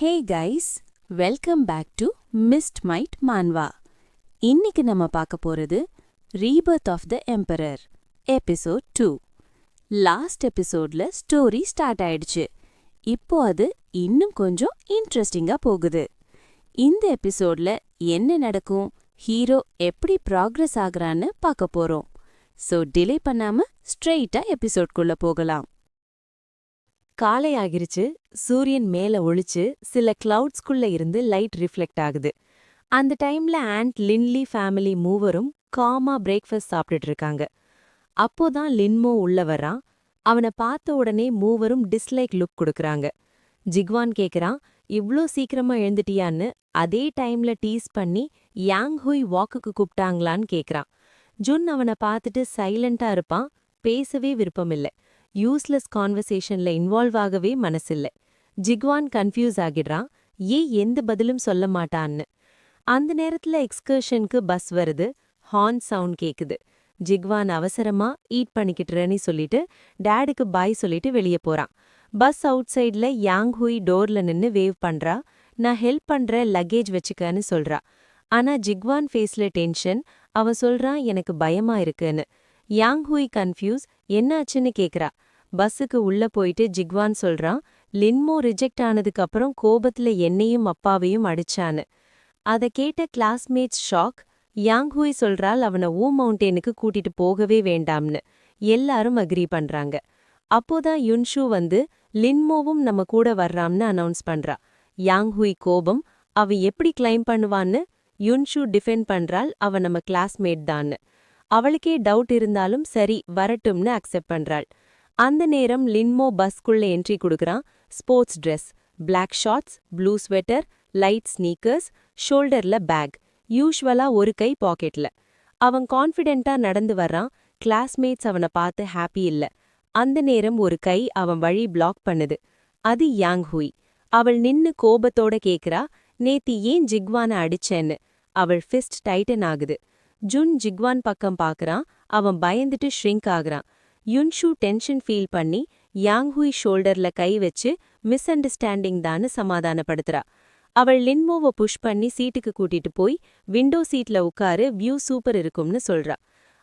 Hey guys, welcome back to mist might manhwa. இன்னைக்கு நம்ம பார்க்க போறது rebirth of the emperor episode 2. Last எபிசோட்ல ஸ்டோரி ஸ்டார்ட் ஆயிடுச்சு. இப்போ அது இன்னும் கொஞ்சம் இன்ட்ரெஸ்டிங்கா போகுது. இந்த எபிசோட்ல என்ன நடக்கும், ஹீரோ எப்படி ப்ராக்ரஸ் ஆகுறான்னு பார்க்க போறோம். ஸோ டிலே பண்ணாம ஸ்ட்ரெயிட்டா எபிசோட்குள்ள போகலாம். காலை ஆகிருச்சு. சூரியன் மேல ஒளிச்சு சில கிளவுட்ஸ்குள்ள இருந்து லைட் ரிஃப்ளெக்ட் ஆகுது. அந்த டைம்ல ஆண்ட் லின்லி ஃபேமிலி மூவரும் காமா பிரேக்ஃபாஸ்ட் சாப்பிட்டுட்டு இருக்காங்க. அப்போதான் லின்மோ உள்ள வர்றான். அவனை பார்த்த உடனே மூவரும் டிஸ்லைக் லுக் கொடுக்கறாங்க. ஜிக்வான் கேக்குறான், இவ்ளோ சீக்கிரமா எழுந்துட்டியான்னு. அதே டைம்ல டீஸ் பண்ணி யாங் ஹுய் வாக்குக்கு கூப்பிட்டாங்களான்னு கேக்குறான். ஜுன் அவனை பார்த்துட்டு சைலண்டா இருப்பான். பேசவே விருப்பமில்லை. யூஸ்லெஸ் கான்வர்சேஷன்ல இன்வால்வ் ஆகவே மனசில்லை. ஜிக்வான் கன்ஃபியூஸ் ஆகிடுறான். ஏன் எந்த பதிலும் சொல்ல மாட்டான்னு. அந்த நேரத்துல எக்ஸ்கர்ஷனுக்கு பஸ் வருது. ஹார்ன் சவுண்ட் கேக்குது. ஜிக்வான் அவசரமா ஈட் பண்ணிக்கிட்டுறேன்னு சொல்லிட்டு டேடுக்கு பாய் சொல்லிட்டு வெளியே போறான். பஸ் அவுட் சைட்ல யாங் ஹுய் டோர்ல நின்னு வேவ் பண்றா. நான் ஹெல்ப் பண்ற, லக்கேஜ் வச்சுக்கன்னு சொல்றா. ஆனா ஜிக்வான் ஃபேஸ்ல டென்ஷன். அவன் சொல்றான், எனக்கு பயமா இருக்குன்னு. யாங் ஹுய் கன்ஃபியூஸ், என்னாச்சுன்னு கேக்குறா. பஸ்ஸுக்கு உள்ள போயிட்டு ஜிக்வான் சொல்றான், லின்மோ ரிஜெக்ட் ஆனதுக்கு அப்புறம் கோபத்துல என்னையும் அப்பாவையும் அடிச்சான்னு. அதை கேட்ட கிளாஸ்மேட்ஸ் ஷாக். யாங் ஹுய் சொல்றாள், அவனை மவுண்டேனுக்கு கூட்டிட்டு போகவே வேண்டாம்னு. எல்லாரும் அக்ரி பண்றாங்க. அப்போதான் யுன்ஷு வந்து லின்மோவும் நம்ம கூட வர்றாம்னு அனௌன்ஸ் பண்றா. யாங் ஹுய் கோபம். அவ எப்படி கிளைம் பண்ணுவான்னு. யுன்ஷு டிஃபெண்ட் பண்றாள், அவ நம்ம கிளாஸ்மேட் தான்னு. அவளுக்கே டவுட் இருந்தாலும் சரி வரட்டும்னு அக்செப்ட் பண்றாள். அந்த நேரம் லின்மோ பஸ்குள்ள என்ட்ரி கொடுக்கறான். Sports dress, black shorts, blue sweater, light sneakers, ஷோல்டர்ல பேக், யூஷுவலா ஒரு கை பாக்கெட்ல. அவன் கான்ஃபிடென்ட்டா நடந்து வர்றான். கிளாஸ்மேட்ஸ் அவனை பார்த்து ஹாப்பி இல்ல. அந்த நேரம் ஒரு கை அவன் வழி பிளாக் பண்ணுது. அது யாங் ஹுய். அவள் நின்னு கோபத்தோட கேக்குறா, நேத்தி ஏன் ஜிக்வான அடிச்சேன்னு. அவள் ஃபிஸ்ட் டைட்டன் ஆகுது. ஜுன் ஜிக்வான் பக்கம் பாக்குறான். அவன் பயந்துட்டு ஷ்ரிங்க் ஆகுறான். யுன்ஷு டென்ஷன் ஃபீல் பண்ணி யாங் ஹுய் ஷோல்டர்ல கை வச்சு மிஸ் அண்டர்ஸ்டாண்டிங் தான்னு சமாதானப்படுத்துறா. அவள் லின்மோவை புஷ் பண்ணி சீட்டுக்கு கூட்டிட்டு போய் விண்டோ சீட்ல உட்காரு, வியூ சூப்பர் இருக்கும்னு சொல்றா.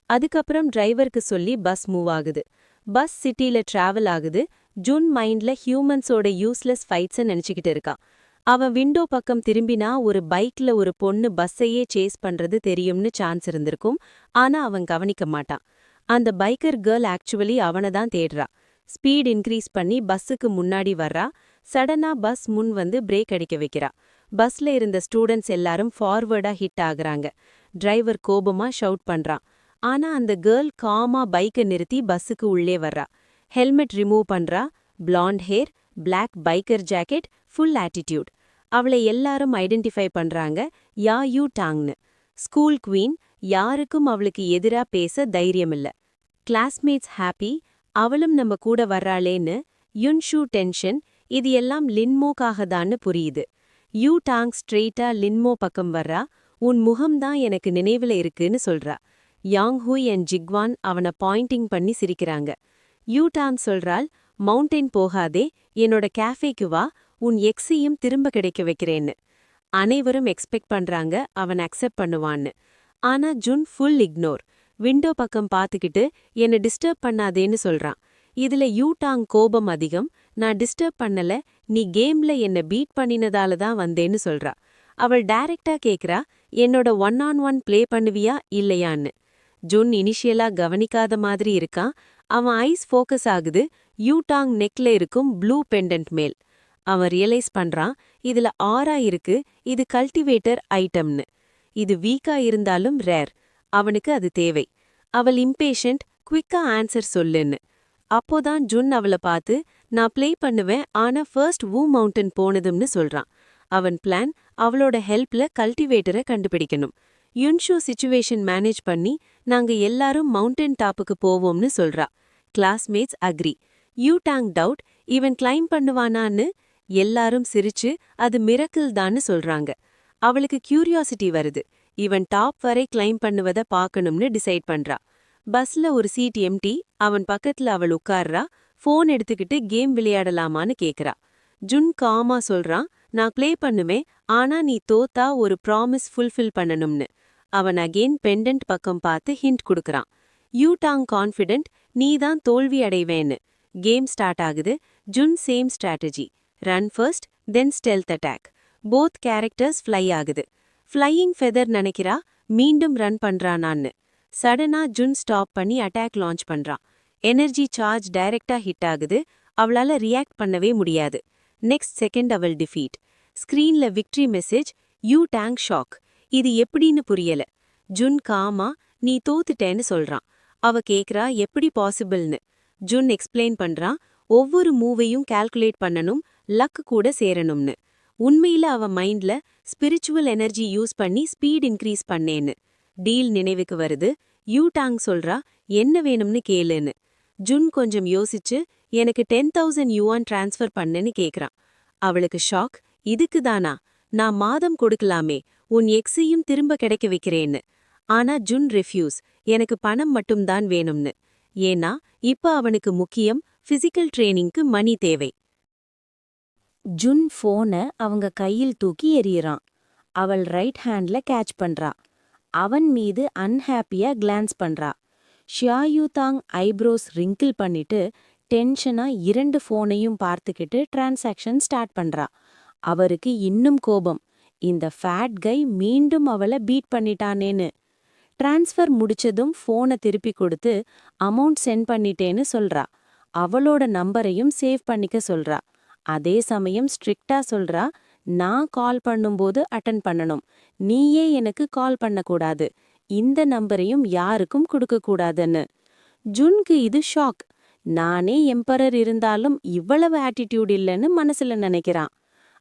அதுக்கப்புறம் டிரைவருக்கு சொல்லி பஸ் மூவ் ஆகுது. பஸ் சிட்டில டிராவல் ஆகுது. ஜுன் மைண்ட்ல ஹியூமன்ஸோட யூஸ்லெஸ் ஃபைட்ஸை நினைச்சுக்கிட்டு இருக்கான். அவன் விண்டோ பக்கம் திரும்பினா ஒரு பைக்ல ஒரு பொண்ணு பஸ்ஸையே சேஸ் பண்றது தெரியும்னு சான்ஸ் இருந்திருக்கும். ஆனா அவன் கவனிக்க மாட்டான். அந்த பைக்கர் கேர்ள் ஆக்சுவலி அவனை தான் தேடுறா. ஸ்பீட் இன்க்ரீஸ் பண்ணி பஸ்ஸுக்கு முன்னாடி வர்றா. சடனா பஸ் முன் வந்து பிரேக் அடிக்க வைக்கிறா. பஸ்ல இருந்த ஸ்டூடெண்ட்ஸ் எல்லாரும் ஃபார்வர்டா ஹிட் ஆகுறாங்க. டிரைவர் கோபமா ஷவுட் பண்றான். ஆனா அந்த கேர்ள் காமா பைக்கை நிறுத்தி பஸ்ஸுக்கு உள்ளே வர்றா. ஹெல்மெட் ரிமூவ் பண்றா. Blonde hair, black biker jacket, full attitude. அவளை எல்லாரும் ஐடென்டிஃபை பண்றாங்க, யா யூ டாங்னு. School queen. யாருக்கும் அவளுக்கு எதிரா பேச தைரியமில்ல. கிளாஸ்மேட்ஸ் ஹாப்பி, அவளும் நம்ம கூட வர்றாளேன்னு. யுன்ஷு டென்ஷன். இது எல்லாம் லின்மோக்காக தான்னு புரியுது. யூ டாங் ஸ்ட்ரெயிட்டா லின்மோ பக்கம் வர்றா. உன் முகம்தான் எனக்கு நினைவுல இருக்குன்னு சொல்றா. யாங் ஹுய் அண்ட் ஜிக்வான் அவனை பாயிண்டிங் பண்ணி சிரிக்கிறாங்க. யூ டாங் சொல்றாள், மவுண்டெயின் போகாதே, என்னோட கேஃபேக்கு வா, உன் எக்ஸையும் திரும்ப கிடைக்க வைக்கிறேன்னு. அனைவரும் எக்ஸ்பெக்ட் பண்றாங்க அவன் அக்செப்ட் பண்ணுவான்னு. ஆனா ஜுன் ஃபுல் இக்னோர். விண்டோ பக்கம் பார்த்துக்கிட்டு என்னை டிஸ்டர்ப் பண்ணாதேன்னு சொல்றான். இதுல யூடாங் கோபம் அதிகம். நான் டிஸ்டர்ப் பண்ணல, நீ கேம்ல என்ன பீட் பண்ணினதால தான் வந்தேன்னு சொல்றா. அவள் டைரக்டா கேக்குறா, என்னோட 1-on-1 ப்ளே பண்ணுவியா இல்லையான்னு. ஜுன் இனிஷியலா கவனிக்காத மாதிரி இருக்கான். அவன் ஐஸ் ஃபோக்கஸ் ஆகுது யூடாங் நெக்ல இருக்கும் ப்ளூ பெண்டன்ட் மேல். அவன் ரியலைஸ் பண்றான், இதுல ஆரா இருக்கு, இது கல்டிவேட்டர் ஐட்டம்னு. இது வீக்கா இருந்தாலும் ரேர். அவனுக்கு அது தேவை. அவள் இம்பேஷண்ட், குவிக்கா ஆன்சர் சொல்லுன்னு. அப்போதான் ஜுன் அவளை பார்த்து, நான் ப்ளே பண்ணுவேன், ஆனா ஃபர்ஸ்ட் மவுண்டன் போனதும்னு சொல்றான். அவன் பிளான், அவளோட ஹெல்ப்ல கல்டிவேட்டரை கண்டுபிடிக்கணும். யுன்ஷு சிச்சுவேஷன் மேனேஜ் பண்ணி நாங்க எல்லாரும் மவுண்டன் டாப்புக்கு போவோம்னு சொல்றா. Classmates agree. யூடாங் டவுட், இவன் கிளைம் பண்ணுவானான்னு. எல்லாரும் சிரிச்சு அது மிரக்கிள் தான்னு சொல்றாங்க. அவளுக்கு கியூரியாசிட்டி வருது. இவன் டாப் வரை கிளைம் பண்ணுவத பார்க்கணும்னு டிசைட் பண்றா. பஸ்ல ஒரு சீட் எம்டி. அவன் பக்கத்துல அவள் உட்கார்றா. ஃபோன் எடுத்துக்கிட்டு கேம் விளையாடலாமான்னு கேக்குறா. ஜுன் காமா சொல்றான், நான் ப்ளே பண்ணுவேன், ஆனா நீ தோத்தா ஒரு ப்ராமிஸ் ஃபுல்ஃபில் பண்ணணும்னு. அவன் அகெயின் பெண்டன்ட் பக்கம் பார்த்து ஹிண்ட் கொடுக்கறான். யூடாங் கான்ஃபிடென்ட், நீ தான் தோல்வி அடைவேன்னு. கேம் ஸ்டார்ட் ஆகுது. Jun same strategy. Run first, then stealth attack. Both characters fly ஆகுது. ஃப்ளையிங் ஃபெதர் நினைக்கிறா, மீண்டும் ரன் பண்றானான்னு. சடனா ஜுன் ஸ்டாப் பண்ணி அட்டாக் லான்ச் பண்றான். எனர்ஜி சார்ஜ் டைரக்டா ஹிட் ஆகுது. அவளால ரியாக்ட் பண்ணவே முடியாது. நெக்ஸ்ட் செகண்ட் அவள் டிஃபீட். ஸ்கிரீன்ல victory message, Yudong shock. இது எப்படின்னு புரியல. ஜுன் காமா, நீ தோத்துட்டேன்னு சொல்றான். அவ கேக்குறா எப்படி பாசிபிள்னு. ஜுன் எக்ஸ்பிளைன் பண்றான், ஒவ்வொரு மூவையும் கால்குலேட் பண்ணணும், லக் கூட சேரணும்னு. உண்மையில அவ மைண்ட்ல ஸ்பிரிச்சுவல் எனர்ஜி யூஸ் பண்ணி ஸ்பீட் இன்க்ரீஸ் பண்ணேன்னு. டீல் நினைவுக்கு வருது. யூடாங் சொல்றா, என்ன வேணும்னு கேளுன்னு. ஜுன் கொஞ்சம் யோசிச்சு, எனக்கு 10,000 யுவான் டிரான்ஸ்ஃபர் பண்ணுன்னு கேக்குறான். அவளுக்கு ஷாக். இதுக்கு தானா? நான் மாதம் கொடுக்கலாமே, உன் எக்ஸையும் திரும்ப கிடைக்க வைக்கிறேன்னு. ஆனா ஜுன் ரெஃப்யூஸ், எனக்கு பணம் மட்டும்தான் வேணும்னு. ஏன்னா இப்ப அவனுக்கு முக்கியம் பிசிக்கல் ட்ரெயினிங்க்கு மணி தேவை. ஜுன் ஃபோனை அவங்க கையில் தூக்கி எறியறான். அவள் ரைட் ஹேண்ட்ல கேட்ச் பண்றா. அவன் மீது அன்ஹாப்பியா கிளான்ஸ் பண்றா. ஷியாயூதாங் ஐப்ரோஸ் ரிங்கிள் பண்ணிட்டு டென்ஷனா 2 ஃபோனையும் பார்த்துக்கிட்டு டிரான்சாக்ஷன் ஸ்டார்ட் பண்றா. அவருக்கு இன்னும் கோபம். இந்த ஃபேட் கை மீண்டும் அவளை பீட் பண்ணிட்டானேன்னு. டிரான்ஸ்ஃபர் முடிச்சதும் ஃபோனை திருப்பி கொடுத்து அமௌண்ட் சென்ட் பண்ணிட்டேன்னு சொல்றா. அவளோட நம்பரையும் சேவ் பண்ணிக்க சொல்றா. அதே சமயம் ஸ்ட்ரிக்டா சொல்றா, நான் கால் பண்ணும்போது அட்டன் பண்ணணும், நீயே எனக்கு கால் பண்ணக்கூடாது, இந்த நம்பரையும் யாருக்கும் கொடுக்கக்கூடாதுன்னு. ஜுன்க்கு இது ஷாக். நானே எம்பரர் இருந்தாலும் இவ்வளவு ஆட்டிடியூட் இல்லைன்னு மனசுல நினைக்கிறான்.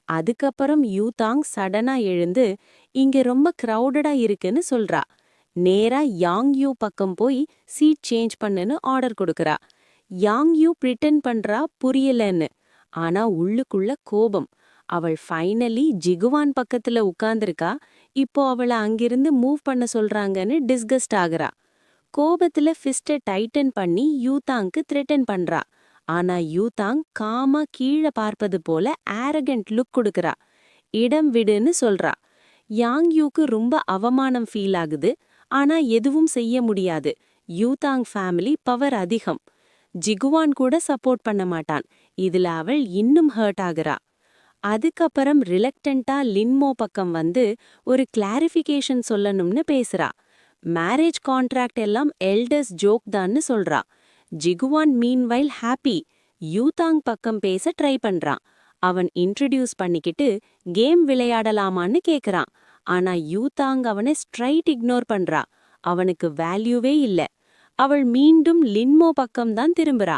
அதுக்கப்புறம் யூதாங் சடனா எழுந்து, இங்க ரொம்ப கிரவுடடா இருக்குன்னு சொல்றா. நேரா யாங் யூ பக்கம் போய் சீட் சேஞ்ச் பண்ணுன்னு ஆர்டர் கொடுக்கறா. யாங் யூ பிரிட்டன் பண்றா புரியலன்னு. ஆனா உள்ளுக்குள்ள கோபம். அவள் ஃபைனலி ஜிகுவான் பக்கத்துல உட்கார்ந்திருக்கா. இப்போ அவளை அங்கிருந்து மூவ் பண்ண சொல்றாங்கன்னு டிஸ்கஸ்ட் ஆகுறா. கோபத்துல ஃபிஸ்ட டைட்டன் பண்ணி யூதாங்க்கு த்ரெட்டன் பண்றா. ஆனா யூதாங் காமா கீழே பார்ப்பது போல ஆரகண்ட் லுக் கொடுக்கறா. இடம் விடுன்னு சொல்றா. யாங் யூக்கு ரொம்ப அவமானம் ஃபீல் ஆகுது. ஆனா எதுவும் செய்ய முடியாது. யூதாங் ஃபேமிலி பவர் அதிகம். ஜிகுவான் கூட சப்போர்ட் பண்ண மாட்டான். இதுல அவள் இன்னும் ஹர்ட் ஆகுறா. அதுக்கப்புறம் ரிலக்டண்டா லின்மோ பக்கம் வந்து ஒரு கிளாரிஃபிகேஷன் சொல்லணும்னு பேசுறா. மேரேஜ் கான்ட்ராக்ட் எல்லாம் எல்டர்ஸ் ஜோக் தான்னு சொல்றா. ஜிகுவான் மீன்வைல் ஹாப்பி. யூதாங் பக்கம் பேச ட்ரை பண்றான். அவன் இன்ட்ரடியூஸ் பண்ணிக்கிட்டு கேம் விளையாடலாமான்னு கேக்குறான். ஆனா யூதாங் அவனை ஸ்ட்ரைட் இக்னோர் பண்றா. அவனுக்கு வேல்யூவே இல்ல. அவள் மீண்டும் லின்மோ பக்கம்தான் திரும்புறா.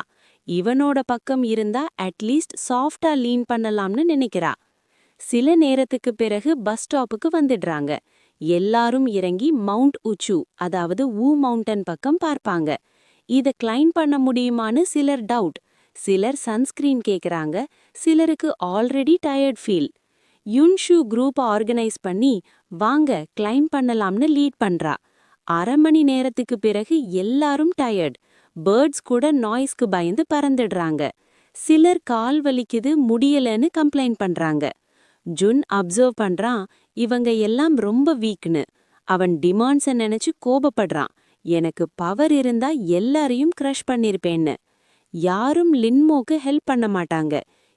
இவனோட பக்கம் இருந்தா அட்லீஸ்ட் சாஃப்டா லீன் பண்ணலாம்னு நினைக்கிறா. சில நேரத்துக்கு பிறகு பஸ் ஸ்டாப்புக்கு வந்துடுறாங்க. எல்லாரும் இறங்கி மவுண்ட் உச்சு, அதாவது ஊ மவுண்டன் பக்கம் பார்ப்பாங்க. இத கிளைம் பண்ண முடியுமான்னு சிலர் டவுட். சிலர் சன்ஸ்கிரீன் கேக்குறாங்க. சிலருக்கு already tired feel. Yunshu group organise பண்ணி வாங்க கிளைம் பண்ணலாம்னு லீட் பண்றா. 1/2 மணி நேரத்துக்கு பிறகு எல்லாரும் டயர்ட். பேர்ட்ஸ் கூட நாய்ஸ்க்கு பயந்து பறந்துடுறாங்க. சிலர் கால் வலிக்குது முடியலன்னு கம்ப்ளைண்ட் பண்றாங்க. ஜுன் அப்சர்வ் பண்றான், இவங்க எல்லாம் ரொம்ப வீக்னு. அவன் டிமாண்ட்ஸை நினைச்சு கோபப்படுறான். எனக்கு பவர் இருந்தா எல்லாரையும் கிரஷ் பண்ணிருப்பேன்னு. யாரும் லின்மோக்கு ஹெல்ப் பண்ண மாட்டாங்க.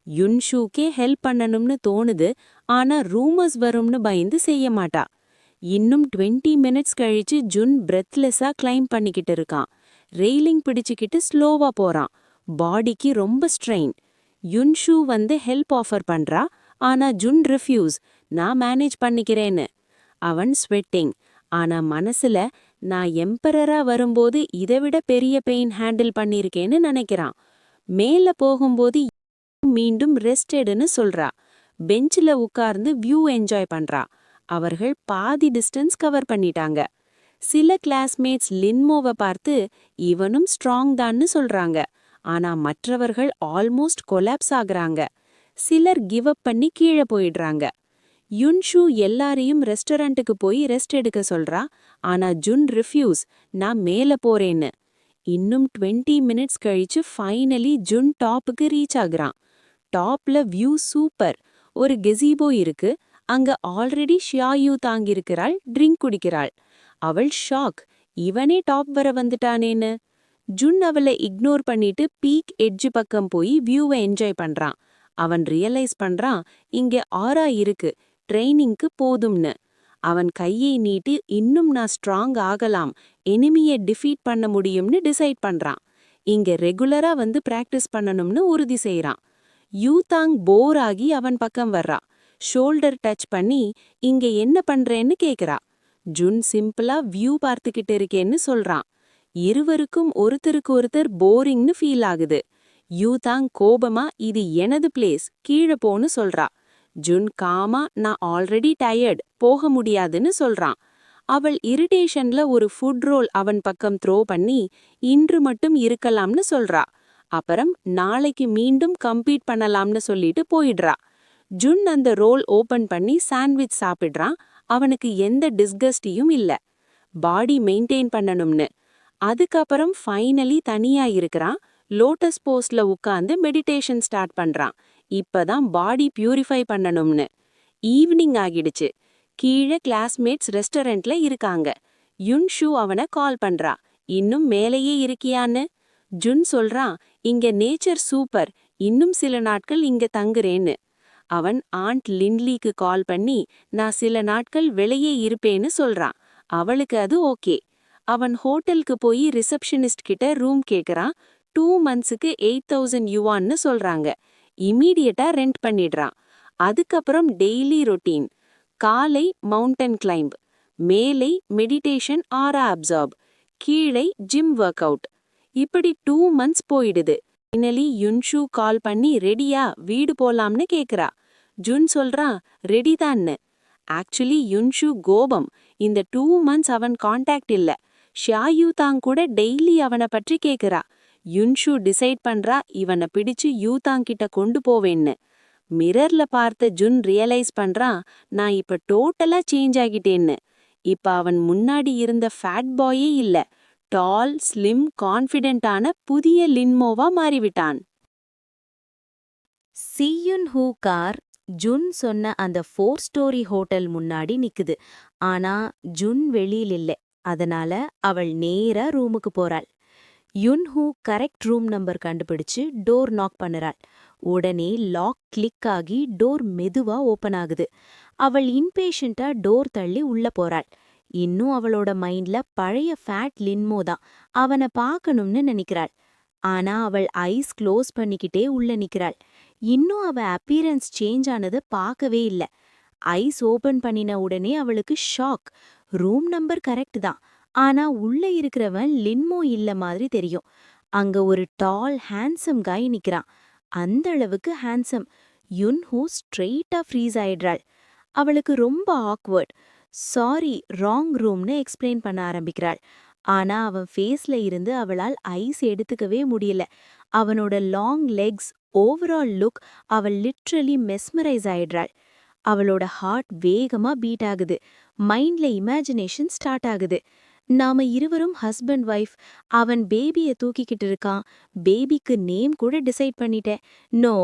யுன்ஷூக்கே ஹெல்ப் பண்ணணும்னு தோணுது. ஆனா ரூமர்ஸ் வரும்னு பயந்து செய்ய மாட்டா. இன்னும் 20 மினிட்ஸ் கழிச்சு ஜுன் பிரெத்லெஸ்ஸா கிளைம் பண்ணிக்கிட்டு இருக்கான். ரெயிலிங் பிடிச்சுக்கிட்டு ஸ்லோவா போறான். பாடிக்கு ரொம்ப ஸ்ட்ரெயின். யுன்ஷூ வந்து ஹெல்ப் ஆஃபர் பண்றா. ஆனா ஜுன் ரிஃப்யூஸ், நான் மேனேஜ் பண்ணிக்கிறேன்னு. அவன் ஸ்வெட்டிங். ஆனா மனசுல, நான் எம்பரரா வரும்போது இதைவிட பெரிய பெயின் ஹேண்டில் பண்ணிருக்கேன்னு நினைக்கிறான். மேல போகும்போது மீண்டும் ரெஸ்டெடுன்னு சொல்றா. பெஞ்சில உட்கார்ந்து வியூ என்ஜாய் பண்றா. அவர்கள் பாதி டிஸ்டன்ஸ் கவர் பண்ணிட்டாங்க. சில கிளாஸ்மேட்ஸ் லின்மோவை பார்த்து இவனும் ஸ்ட்ராங் தான்னு சொல்றாங்க. ஆனா மற்றவர்கள் ஆல்மோஸ்ட் கொலாப்ஸ் ஆகுறாங்க. சிலர் கிவ் அப் பண்ணி கீழே போயிடுறாங்க. யுன்ஷு எல்லாரையும் ரெஸ்டாரண்ட்டுக்கு போய் ரெஸ்ட் எடுக்க சொல்றா. ஆனா ஜுன் ரிஃப்யூஸ், நான் மேல போறேன்னு. இன்னும் 20 மினிட்ஸ் கழிச்சு ஃபைனலி ஜுன் டாப்புக்கு ரீச் ஆகுறான். டாப்ல வியூ சூப்பர். ஒரு கெசீபோ இருக்கு. அங்க ஆல்ரெடி ஷியாயூ தாங்கியிருக்கிறாள், ட்ரிங்க் குடிக்கிறாள். அவள் ஷாக், இவனே டாப் வர வந்துட்டானேன்னு. ஜுன் அவளை இக்னோர் பண்ணிட்டு பீக் எட்ஜ் பக்கம் போய் வியூவை என்ஜாய் பண்றான். அவன் ரியலைஸ் பண்றான், இங்க ஆரா இருக்கு, ட்ரெய்னிங்க்கு போதும்னு. அவன் கையை நீட்டி இன்னும் நான் ஸ்ட்ராங் ஆகலாம், எனிமியை டிஃபீட் பண்ண முடியும்னு டிசைட் பண்றான். இங்க ரெகுலரா வந்து பிராக்டிஸ் பண்ணணும்னு உறுதி செய்றான். யூதாங் போர் ஆகி அவன் பக்கம் வர்றா. ஷோல்டர் டச் பண்ணி இங்க என்ன பண்றேன்னு கேக்குறா. ஜுன் சிம்பிளா வியூ பார்த்துக்கிட்டு இருக்கேன்னு சொல்றான். இருவருக்கும் ஒருத்தருக்கு ஒருத்தர் போரிங்னு ஃபீல் ஆகுது. யூதாங் கோபமா இது எனது பிளேஸ், கீழே போன்னு சொல்றா. ஜுன் காமா நான் ஆல்ரெடி டயர்ட், போக முடியாதுன்னு சொல்றான். அவள் இரிட்டேஷன்ல ஒரு ஃபுட் ரோல் அவன் பக்கம் த்ரோ பண்ணி இன்று மட்டும் இருக்கலாம்னு சொல்றா. அப்புறம் நாளைக்கு மீண்டும் கம்பீட் பண்ணலாம்னு சொல்லிட்டு போயிடுறா. ஜுன் அந்த ரோல் ஓபன் பண்ணி சாண்ட்விச் சாப்பிடுறான். அவனுக்கு எந்த டிஸ்கஸ்டியும் இல்ல. பாடி மெயின்டைன் பண்ணணும்னு. அதுக்கப்புறம் ஃபைனலி தனியா இருக்கிறான். லோட்டஸ் போஸ்ட்ல உட்கார்ந்து மெடிடேஷன் ஸ்டார்ட் பண்றான். இப்பதான் பாடி பியூரிஃபை பண்ணணும்னு. ஈவினிங் ஆகிடுச்சு. கீழே கிளாஸ்மேட்ஸ் ரெஸ்டாரண்ட்ல இருக்காங்க. யுன்ஷு அவனை கால் பண்றா. இன்னும் மேலேயே இருக்கியான்னு. ஜுன் சொல்றான், இங்க நேச்சர் சூப்பர், இன்னும் சில நாட்கள் இங்க தங்குறேன்னு. அவன் ஆண்ட் லின்லிக்கு கால் பண்ணி நான் சில நாட்கள் வெளியே இருப்பேன்னு சொல்றான். அவளுக்கு அது ஓகே. அவன் ஹோட்டலுக்கு போய் ரிசப்ஷனிஸ்ட் கிட்ட ரூம் கேக்குறான். 2 monthsக்கு 8000 யுவான்னு சொல்றாங்க. இமீடியட்டா ரெண்ட் பண்ணிடுறான். அதுக்கப்புறம் டெய்லி ரொட்டீன். காலை மவுண்டன் கிளைம்ப், மேலை மெடிடேஷன் ஆரா அப்சார்ப், கீழே ஜிம் ஒர்க் அவுட். இப்படி 2 months போயிடுது. ஃபைனலி யுன்ஷு கால் பண்ணி ரெடியா, வீடு போலாம்னு கேக்குறா. ஜுன் சொல்றான் ரெடிதான்னு. ஆக்சுவலி யுன்ஷு கோபம். இந்த 2 months அவன் கான்டாக்ட் இல்ல. ஷியாயூ தாங் கூட டெய்லி அவனை பற்றி கேக்குறா. யுன்ஷு டிசைட் பண்றா இவனை பிடிச்சு யூதாங் கிட்ட கொண்டு போவேன்னு. மிரர்ல பார்த்த ஜுன் ரியலைஸ் பண்றான், நான் இப்ப டோட்டலா சேஞ்ச் ஆகிட்டேன்னு. இப்ப அவன் முன்னாடி இருந்த ஃபேட் பாயே இல்ல, டால், ஸ்லிம், கான்ஃபிடென்ட்டான புதிய லின்மோவா மாறிவிட்டான். சியுன் ஹூ கார் ஜுன் சொன்ன அந்த 4 ஸ்டோரி ஹோட்டல் முன்னாடி நிக்குது. ஆனா ஜுன் வெளியில் இல்ல. அதனால அவள் நேரா ரூமுக்கு போறாள். யுன்ஹூ கரெக்ட் ரூம் நம்பர் கண்டுபிடிச்சு டோர் நாக் பண்ணுறாள். உடனே லாக் கிளிக் ஆகி டோர் மெதுவா ஓபன் ஆகுது. அவள் இன்பேஷண்டா டோர் தள்ளி உள்ள போறாள். இன்னும் அவளோட மைண்ட்ல பழைய ஃபேட் லின்மோ தான் அவனை பார்க்கணும்னு நினைக்கிறாள். ஆனா அவள் ஐஸ் க்ளோஸ் பண்ணிக்கிட்டே உள்ள நிக்கிறாள். இன்னும் அவ அப்பியரன்ஸ் சேஞ்ச் ஆனது பார்க்கவே இல்ல. ஐஸ் ஓபன் பண்ணின உடனே அவளுக்கு ஷாக். ரூம் நம்பர் கரெக்ட் தான், ஆனா உள்ள இருக்கிறவன் லின்மோ இல்ல மாதிரி தெரியும். அங்க ஒரு டால் ஹேண்ட்ஸம் காய் நிக்கிறான். அந்த அளவுக்கு ஹேண்ட்ஸம். யுன்ஹூ ஸ்ட்ரெயிட்டா ஃப்ரீஸ் ஆயிடுறாள். அவளுக்கு ரொம்ப ஆக்வர்ட். சாரி, ராங் ரூம்னு எக்ஸ்பிளைன் பண்ண ஆரம்பிக்கிறாள். ஆனா அவன் ஃபேஸ்ல இருந்து அவளால் ஐஸ் எடுத்துக்கவே முடியல. அவனோட லாங் லெக்ஸ், ஓவரால் லுக், அவள் லிட்ரலி மெஸ்மரைஸ் ஆயிடுறாள். அவளோட ஹார்ட் வேகமா பீட் ஆகுது. மைண்ட்ல இமேஜினேஷன் ஸ்டார்ட் ஆகுது. நாம இருவரும் ஹஸ்பண்ட் ஒய்ஃப். அவன் பேபியை தூக்கிக்கிட்டு இருக்கான். பேபிக்கு நேம் கூட டிசைட் பண்ணிட்டேன்.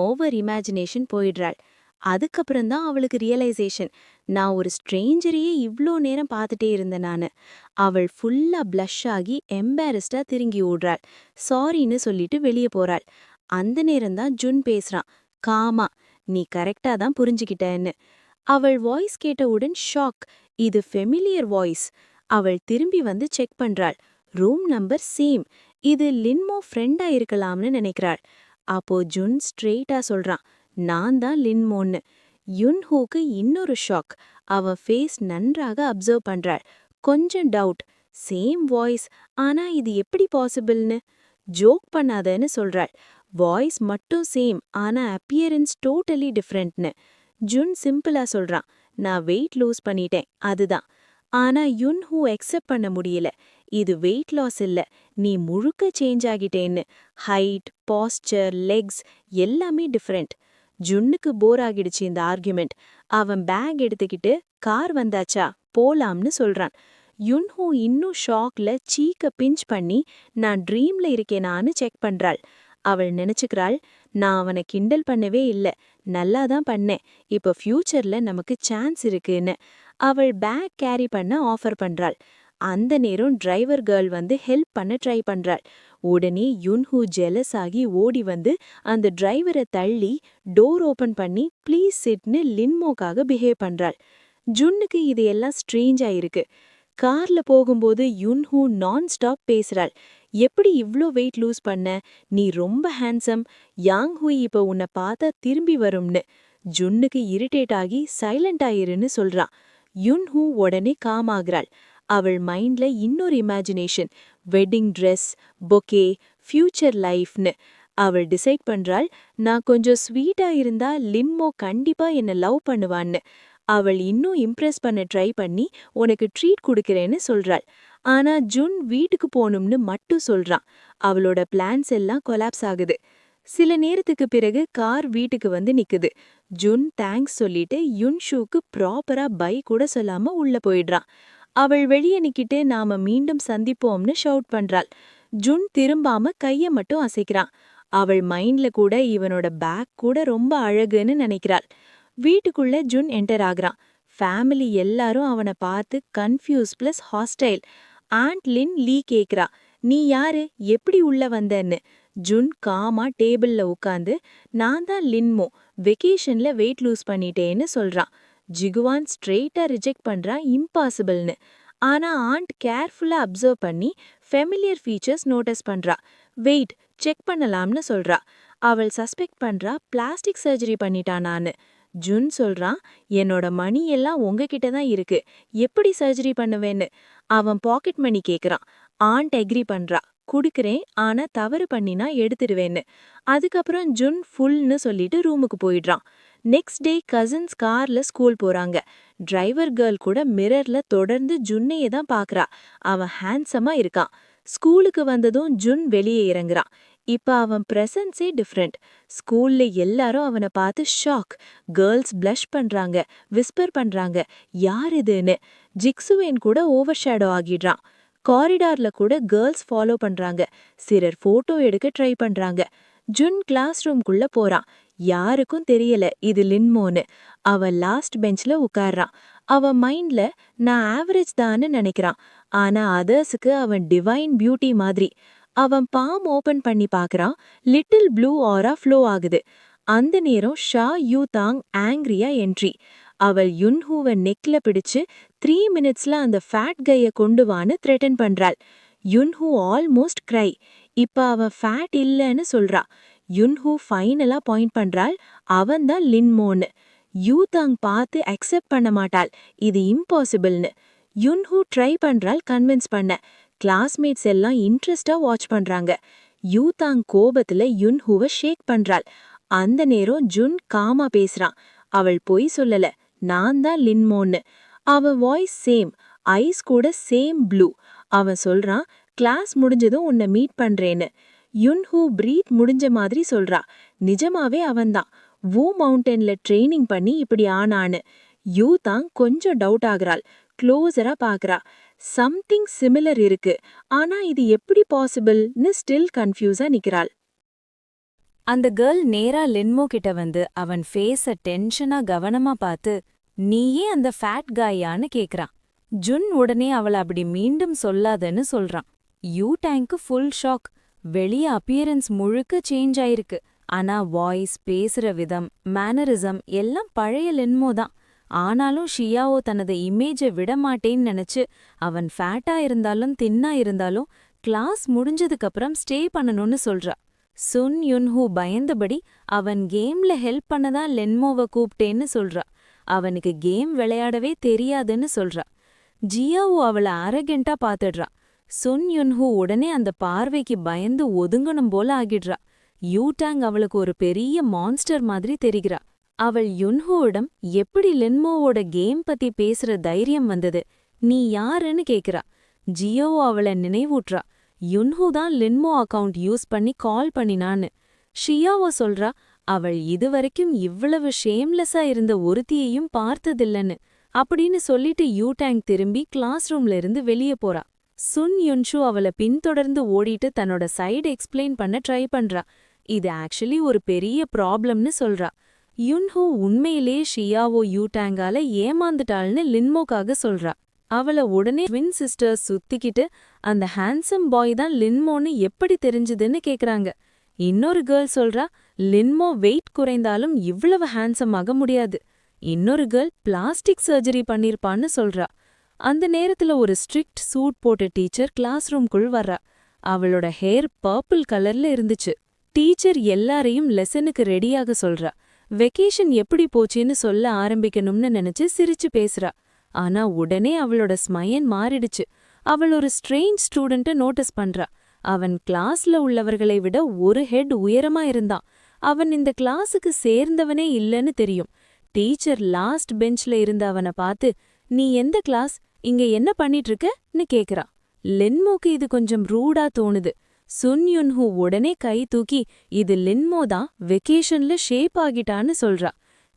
ஓவர் இமேஜினேஷன் போயிடுறாள். அதுக்கப்புறம்தான் அவளுக்கு ரியலைசேஷன், நான் ஒரு ஸ்ட்ரேஞ்சரையே இவ்ளோ நேரம் பார்த்துட்டே இருந்தேன் நானு. அவள் ஃபுல்லா பிளஷ் ஆகி எம்பாரஸ்டா திருங்கி ஓடுறாள். சாரின்னு சொல்லிட்டு வெளியே போறாள். அந்த நேரம்தான் ஜுன் பேசுறான். காமா, நீ கரெக்டா தான் புரிஞ்சுக்கிட்டேன்னு. அவள் வாய்ஸ் கேட்டவுடன் ஷாக். இது ஃபெமிலியர் வாய்ஸ். அவள் திரும்பி வந்து செக் பண்றாள். Room number same. இது லின்மோ ஃப்ரெண்டா இருக்கலாம்னு நினைக்கிறாள். அப்போ ஜுன் ஸ்ட்ரெயிட்டா சொல்றான், நான் தான் லின்மோன்னு. யுன்ஹூக்கு இன்னொரு ஷாக். அவ ஃபேஸ் நன்றாக அப்சர்வ் பண்றாள். கொஞ்சம் டவுட். சேம் வாய்ஸ், ஆனா இது எப்படி பாசிபிள்னு. ஜோக் பண்ணாதன்னு சொல்றாள். வாய்ஸ் மட்டும் சேம், ஆனா அப்பியரன்ஸ் டோட்டலி டிஃப்ரெண்ட்னு. ஜுன் சிம்பிளா சொல்றான், நான் வெயிட் லூஸ் பண்ணிட்டேன், அதுதான். ஆனா யுன்ஹூ அக்செப்ட் பண்ண முடியல. இது வெயிட் லாஸ் இல்ல, நீ முழுக்க சேஞ்ச் ஆகிட்டேன்னு. ஹைட், பாஸ்டர், லெக்ஸ் எல்லாமே டிஃப்ரெண்ட். ஜுன்னுக்கு போர் ஆகிடுச்சு இந்த ஆர்குமெண்ட். அவன் பேக் எடுத்துக்கிட்டு கார் வந்தாச்சா போலாம்னு சொல்றான். யுன்ஹூ இன்னும் ஷாக்ல சீக்க பிஞ்ச் பண்ணி நான் ட்ரீம்ல இருக்கேனான்னு செக் பண்றாள். அவள் நினைச்சுக்கிறாள், நான் அவனை கிண்டல் பண்ணவே இல்ல, நல்லா தான் பண்ணேன், இப்ப ஃபியூச்சர்ல நமக்கு சான்ஸ் இருக்குன்னு. அவள் பேக் கேரி பண்ண ஆஃபர் பண்றாள். அந்த நேரம் டிரைவர் கேர்ள் வந்து ஹெல்ப் பண்ண ட்ரை பண்றாள். உடனே யுன்ஹூ ஜெலஸ் ஆகி ஓடி வந்து அந்த டிரைவரை தள்ளி டோர் ஓபன் பண்ணி ப்ளீஸ் சிட்னு லின்மோக்காக பிஹேவ் பண்றாள். ஜுன்னுக்கு இது எல்லாம் ஸ்ட்ரேஞ்சா இருக்கு. கார்ல போகும்போது யுன்ஹூ நான் ஸ்டாப் பேசுறாள். எப்படி இவ்ளோ வெயிட் லூஸ் பண்ண, நீ ரொம்ப ஹேண்ட்ஸம், யாங் ஹுய் இப்ப உன்னை பார்த்தா திரும்பி வரும்னு. ஜுன்னுக்கு இரிட்டேட் ஆகி சைலண்ட் ஆயிருன்னு சொல்றான். யுன்ஹூ உடனே காம் ஆகுறாள். அவள் மைண்ட்ல இன்னொரு imagination, wedding dress, bouquet, future லைஃப்னு. அவள் டிசைட் பண்றாள், நான் கொஞ்சம் ஸ்வீட்டா இருந்தா லின்மோ கண்டிப்பா என்ன லவ் பண்ணுவான்னு. அவள் இன்னும் இம்ப்ரெஸ் பண்ண ட்ரை பண்ணி உனக்கு ட்ரீட் கொடுக்கறேன்னு சொல்றாள். ஆனா ஜுன் வீட்டுக்கு போகணும்னு மட்டும் சொல்றான். அவளோட பிளான்ஸ் எல்லாம் கொலாப்ஸ் ஆகுது. சில நேரத்துக்கு பிறகு கார் வீட்டுக்கு வந்து நிக்குது. ஜுன் தேங்க்ஸ் சொல்லிட்டு யுன்ஷூக்கு ப்ராப்பரா பை கூட சொல்லாம உள்ள போயிடுறான். அவள் வெளியே நிக்கிட்டு நாம மீண்டும் சந்திப்போம்னு ஷவுட் பண்றாள். ஜுன் திரும்பாம கைய மட்டும் அசைக்கிறான். அவள் மைண்ட்ல கூட இவனோட பேக் கூட ரொம்ப அழகுன்னு நினைக்கிறாள். வீட்டுக்குள்ள ஜுன் என்டர் ஆகுறான். ஃபேமிலி எல்லாரும் அவனை பார்த்து கன்ஃபியூஸ் பிளஸ் ஹாஸ்டைல். ஆண்ட் லின் லீ கேக்குறா, நீ யாரு, எப்படி உள்ள வந்தன்னு. ஜுன் காமா டேபிள்ல உட்காந்து, நான் தான் லின்மோ, வெக்கேஷன்ல வெயிட் லூஸ் பண்ணிட்டேன்னு சொல்றான். ஜிகுவான் ஸ்ட்ரெயிட்டா ரிஜெக்ட் பண்றா, இம்பாசிபிள்னு. ஆனா ஆண்ட் கேர்ஃபுல்லா அப்சர்வ் பண்ணி ஃபெமிலியர் ஃபீச்சர்ஸ் நோட்டீஸ் பண்றா. வெயிட், செக் பண்ணலாம்னு சொல்றா. அவள் சஸ்பெக்ட் பண்றா பிளாஸ்டிக் சர்ஜரி பண்ணிட்டானான்னு. ஜுன் சொல்றான், என்னோட மணி எல்லாம் உங்ககிட்ட தான் இருக்கு, எப்படி சர்ஜரி பண்ணுவேன்னு. அவன் பாக்கெட் மணி கேக்குறான். ஆண்ட் எக்ரி பண்றா, குடுக்கறேன், ஆனா தவறு பண்ணினா எடுத்துடுவேன்னு. அதுக்கப்புறம் ஜுன் ஃபுல்னு சொல்லிட்டு ரூமுக்கு போயிடுறான். நெக்ஸ்ட் டே கசின்ஸ் கார்ல ஸ்கூல் போறாங்க. டிரைவர் கேர்ள் கூட மிரர்ல தொடர்ந்து ஜுன்னையே தான் பாக்குறா. அவன் ஹேண்ட்ஸமா இருக்கான். ஸ்கூலுக்கு வந்ததும் ஜுன் வெளியே இறங்குறான். இப்ப அவன் பிரசன்ஸே டிஃப்ரெண்ட். ஸ்கூல்ல எல்லாரும் அவனை பார்த்து ஷாக். கேர்ள்ஸ் பிளஷ் பண்றாங்க, விஸ்பர் பண்றாங்க, யார் இதுன்னு. ஜிக்சுவேன் கூட ஓவர் ஷேடோ ஆகிடுறான். காரிடார்ல கூட கேர்ள்ஸ் ஃபாலோ பண்றாங்க. சிலர் போட்டோ எடுக்க ட்ரை பண்றாங்க. ஜுன் கிளாஸ் ரூம்குள்ள போறான். யாருக்கும் தெரியல இது லின்மோன்னு. அவன் லாஸ்ட் பெஞ்ச்ல உட்கார்றான். அவன் மைண்ட்ல நான் ஆவரேஜ் தான்னு நினைக்கிறான். ஆனா அதர்ஸுக்கு அவன் டிவைன் பியூட்டி மாதிரி. அவன் பாம் ஓபன் பண்ணி பார்க்கறான். லிட்டில் ப்ளூ ஆரா ஃப்ளோ ஆகுது. அந்த நேரம் ஷா யூ தாங் ஆங்கிரியா என்ட்ரி. அவள் யுன்ஹூவை நெக்ல பிடிச்சு 3 மினிட்ஸ்ல அந்த ஃபேட் கைய கொண்டு வான்னு த்ரெட்டன் பண்றாள். யுன்ஹூ ஆல்மோஸ்ட் கிரை. இப்ப அவன் ஃபேட் இல்லன்னு சொல்றா. யுன்ஹூ ஃபைனலா பாயிண்ட் பண்றாள், அவன்தான் லின்மோன்னு. யூ தாங் பார்த்து அக்செப்ட் பண்ண மாட்டாள், இது இம்பாசிபிள்னு. யுன்ஹூ ட்ரை பண்றாள் கன்வின்ஸ் பண்ண. கிளாஸ்மேட்ஸ் எல்லாம் இன்ட்ரெஸ்டா வாட்ச் பண்றாங்க. யூ தாங் கோபத்துல யுன்ஹூவை ஷேக் பண்றாள். அந்த நேரம் ஜுன் காமா பேசுறான். அவள் பொய் சொல்லல, நான் தான் லின்மோன்னு. அவன் வாய்ஸ் சேம், ஐஸ் கூட சேம் ப்ளூ. அவன் சொல்றான், கிளாஸ் முடிஞ்சதும் உன்னை மீட் பண்றேன்னு. யுன்ஹூ பிரீத் முடிஞ்ச மாதிரி சொல்றா. நிஜமாவே அவன்தான் வூ மவுண்டன்ல ட்ரெய்னிங் பண்ணி இப்படி ஆனான்னு. யூ தான் கொஞ்சம் டவுட் ஆகுறாள். க்ளோஸரா பாக்குறா. சம்திங் சிமிலர் இருக்கு, ஆனா இது எப்படி பாசிபிள்னு ஸ்டில் கன்ஃபியூஸா நிக்கிறாள். அந்த கேர்ள் நேரா லின்மோ கிட்ட வந்து அவன் ஃபேஸ டென்ஷனா கவனமா பார்த்து, நீயே அந்த ஃபேட் காயான்னு கேக்குறான். ஜுன் உடனே அவள அப்படி மீண்டும் சொல்லாதன்னு சொல்றான். You tank full shock. வெளிய அப்பியரன்ஸ் முழுக்க சேஞ்ச் ஆயிருக்கு. ஆனா வாய்ஸ், பேசுற விதம், மேனரிசம் எல்லாம் பழைய லின்மோ தான். ஆனாலும் ஷியாவோ தனது இமேஜ விடமாட்டேன்னு நினைச்சு அவன் ஃபேட்டா இருந்தாலும் தின்னா இருந்தாலும் கிளாஸ் முடிஞ்சதுக்கப்புறம் ஸ்டே பண்ணணும்னு சொல்றா. சுன் யுன்ஹூ பயந்தபடி அவன் கேம்ல ஹெல்ப் பண்ணதான் லின்மோவை கூப்பிட்டேன்னு சொல்றா. அவனுக்கு கேம் விளையாடவே தெரியாதுன்னு சொல்றா. ஜியாவோ அவள அரகெண்டா பாத்துடுறா. சுன் யுன்ஹூ உடனே அந்த பார்வைக்கு பயந்து ஒதுங்கணும் போல ஆகிடுறா. யூடாங் அவளுக்கு ஒரு பெரிய மான்ஸ்டர் மாதிரி தெரிகிறா. அவள் யுன்ஹூவிடம் எப்படி லின்மோவோட கேம் பத்தி பேசுற தைரியம் வந்தது, நீ யாருன்னு கேக்குறா. ஜியோ அவளை நினைவூட்றா. யுன்ஹூ தான் லின்மோ அக்கவுண்ட் யூஸ் பண்ணி கால் பண்ணினான்னு. ஷியாவோ சொல்றா, அவள் இதுவரைக்கும் இவ்வளவு ஷேம்லெஸ்ஸா இருந்த ஒருத்தியையும் பார்த்ததில்லன்னு. அப்படின்னு சொல்லிட்டு யூடாங் திரும்பி கிளாஸ் ரூம்ல இருந்து வெளியே போறா. சுன் யுன்ஷு அவளை பின்தொடர்ந்து ஓடிட்டு தன்னோட சைடு எக்ஸ்பிளைன் பண்ண ட்ரை பண்றா. இது ஆக்சுவலி ஒரு பெரிய ப்ராப்ளம்னு சொல்றா. யுன்ஹூ உண்மையிலே ஷியாவோ யூடாங்கால ஏமாந்துட்டாள்னு லின்மோக்காக சொல்றா. அவள உடனே ட்வின் சிஸ்டர்ஸ் சுத்திக்கிட்டு அந்த ஹேண்ட்ஸம் பாய் தான் லின்மோன்னு எப்படி தெரிஞ்சதுன்னு கேக்குறாங்க. இன்னொரு கேர்ள் சொல்றா, லின்மோ வெயிட் குறைந்தாலும் இவ்வளவு ஹேண்ட்ஸம் ஆக முடியாது. இன்னொரு கேர்ள் பிளாஸ்டிக் சர்ஜரி பண்ணிருப்பான்னு சொல்றா. அந்த நேரத்துல ஒரு ஸ்ட்ரிக்ட் சூட் போட்ட டீச்சர் கிளாஸ் ரூம்குள் வர்றா. அவளோட ஹேர் பர்பிள் கலர்ல இருந்துச்சு. டீச்சர் எல்லாரையும் லெசனுக்கு ரெடியாக சொல்றா. வெக்கேஷன் எப்படி போச்சுன்னு சொல்ல ஆரம்பிக்கணும்னு நினைச்சு சிரிச்சு பேசுறா. ஆனா உடனே அவளோட ஸ்மையன் மாறிடுச்சு. அவள் ஒரு ஸ்ட்ரேஞ்ச் ஸ்டூடெண்ட்ட நோட்டீஸ் பண்றா. அவன் கிளாஸ்ல உள்ளவர்களை விட ஒரு ஹெட் உயரமா இருந்தான். அவன் இந்த கிளாஸுக்கு சேர்ந்தவனே இல்லன்னு தெரியும். டீச்சர் லாஸ்ட் பெஞ்ச்ல இருந்த அவனை பார்த்து, நீ எந்த கிளாஸ், இங்க என்ன பண்ணிட்டு இருக்கன்னு கேக்குறா. லின்மோக்கு இது கொஞ்சம் ரூடா தோணுது. சுன் யுன்ஹூ உடனே கை தூக்கி, இது லின்மோ தான் வெக்கேஷன்ல ஷேப் ஆகிட்டான்னு சொல்றா.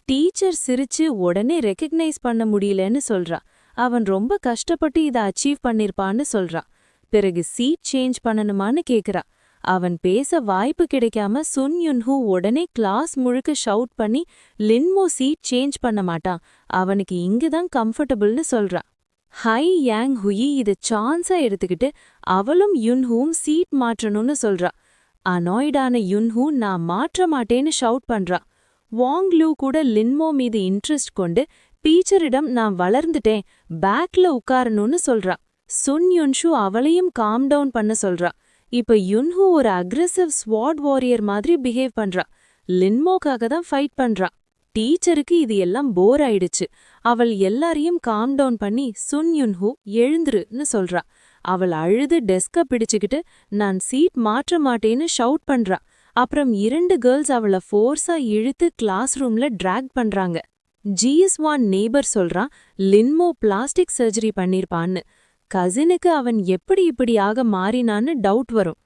டீச்சர் சிரிச்சு உடனே ரெக்கக்னைஸ் பண்ண முடியலன்னு சொல்றா. அவன் ரொம்ப கஷ்டப்பட்டு இதை அச்சீவ் பண்ணிருப்பான்னு சொல்றா. பிறகு சீட் சேஞ்ச் பண்ணணுமான்னு கேக்குறா. அவன் பேச வாய்ப்பு கிடைக்காம சுன் யுன்ஹூ உடனே கிளாஸ் முழுக்க ஷவுட் பண்ணி, லின்மோ சீட் சேஞ்ச் பண்ண மாட்டான், அவனுக்கு இங்குதான் கம்ஃபர்டபுள்னு சொல்றா. ஹை யாங் ஹுயி இதை சான்ஸா எடுத்துக்கிட்டு அவளும் யுன்ஹூவும் சீட் மாற்றணும்னு சொல்றா. அனாய்டான யுன்ஹூ நான் மாற்ற மாட்டேன்னு ஷவுட் பண்றா. வாங் லூ கூட லின்மோ மீது இன்ட்ரெஸ்ட் கொண்டு டீச்சரிடம் நான் வளர்ந்துட்டேன், பேக்ல உட்காரணும்னு சொல்றா. சுன் யுன்ஷு அவளையும் காம் டவுன் பண்ண சொல்றா. இப்ப யுன்ஹூ ஒரு அக்ரெசிவ் ஸ்வாட் வாரியர் மாதிரி பிஹேவ் பண்றா. லின்மோக்காக தான் ஃபைட் பண்றா. டீச்சருக்கு இது எல்லாம் போர் ஆயிடுச்சு. அவள் எல்லாரையும் காம் டவுன் பண்ணி சுன் யுன்ஹூ எழுந்துருன்னு சொல்றா. அவள் அழுது டெஸ்க பிடிச்சுக்கிட்டு நான் சீட் மாற்ற மாட்டேன்னு ஷவுட் பண்றா. அப்புறம் 2 கேர்ள்ஸ் அவளை ஃபோர்ஸா இழுத்து கிளாஸ் ரூம்ல டிராக் பண்றாங்க. ஜிஎஸ்1 நேபர் சொல்றான், லின்மோ பிளாஸ்டிக் சர்ஜரி பண்ணிருப்பான்னு. கசினுக்கு அவன் எப்படி இப்படியாக மாறினான்னு டவுட் வரும்.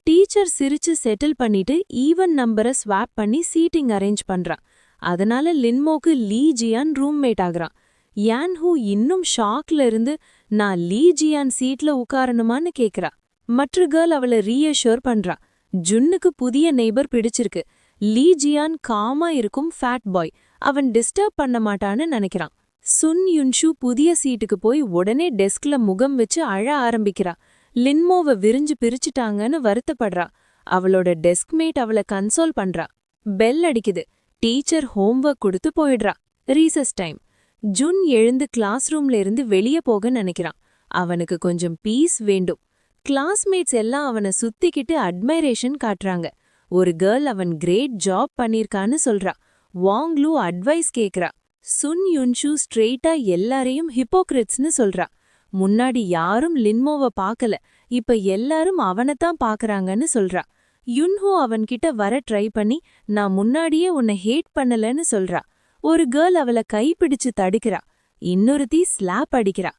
டீச்சர் சிரிச்சு செட்டில் பண்ணிட்டு ஈவன் நம்பரை ஸ்வாப் பண்ணி சீட்டிங் அரேஞ்ச் பண்றான். அதனால லின்மோக்கு லீ ஜியான் ரூம்மேட் ஆகுறான். யான்ஹூ இன்னும் ஷாக்ல இருந்து நான் லீ ஜியான் சீட்ல உட்காரணுமான்னு கேக்குறா. மற்ற கேர்ள் அவளை ரீஅஷ்யூர் பண்றா. ஜுன்னுக்கு புதிய நெய்பர் பிடிச்சிருக்கு. லீ ஜியான் காமா இருக்கும் ஃபேட் பாய், அவன் டிஸ்டர்ப் பண்ண மாட்டான்னு நினைக்கிறான். சுன் யுன்ஷு புதிய சீட்டுக்கு போய் உடனே டெஸ்க்ல முகம் வச்சு அழ ஆரம்பிக்கிறா. லின்மோவை விரிஞ்சு பிரிச்சுட்டாங்கன்னு வருத்தப்படுறா. அவளோட டெஸ்க்மேட் அவளை கன்சோல் பண்றா. பெல் அடிக்குது. டீச்சர் ஹோம்வொர்க் கொடுத்து போயிடுறா. Rhesus time. ஜுன் எழுந்து கிளாஸ் ரூம்ல இருந்து வெளியே போக நினைக்கிறான். அவனுக்கு கொஞ்சம் பீஸ் வேண்டும். கிளாஸ்மேட்ஸ் எல்லாம் அவனை சுத்திக்கிட்டு அட்மைரேஷன் காட்டுறாங்க. ஒரு கேர்ள் அவன் கிரேட் ஜாப் பண்ணிருக்கான்னு சொல்றா. வாங் லூ அட்வைஸ் கேக்குறா. சுன் யுன்ஷு ஸ்ட்ரெயிட்டா எல்லாரையும் ஹிப்போக்ரிட்ஸ்னு சொல்றா. முன்னாடி யாரும் லின்மோவை பார்க்கல, இப்ப எல்லாரும் அவனைத்தான் பாக்குறாங்கன்னு சொல்றா. யுன்ஹூ அவன்கிட்ட வர ட்ரை பண்ணி நான் முன்னாடியே உன்னை ஹேட் பண்ணலன்னு சொல்றா. ஒரு கேர்ள் அவளை கைப்பிடிச்சு தடுக்கிறா. இன்னொருத்தி ஸ்லாப் அடிக்கிறா.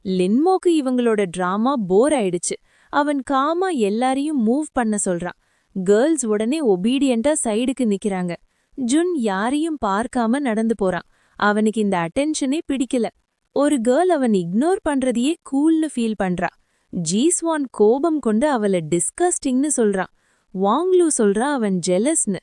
லின்மோக்கு இவங்களோட டிராமா போர் ஆயிடுச்சு. அவன் காமா எல்லாரையும் மூவ் பண்ண சொல்றான். கேர்ள்ஸ் உடனே ஒபீடியண்டா சைடுக்கு நிக்கிறாங்க. ஜுன் யாரையும் பார்க்காம நடந்து போறான். அவனுக்கு இந்த அட்டென்ஷனே பிடிக்கல. ஒரு கேர்ள் அவன் இக்னோர் பண்றதையே கூல்னு ஃபீல் பண்றா. ஜீஸ்வான் கோபம் கொண்டு அவளை டிஸ்கஸ்டிங்னு சொல்றான். வாங்லூ சொல்றா அவன் ஜெலஸ்னு.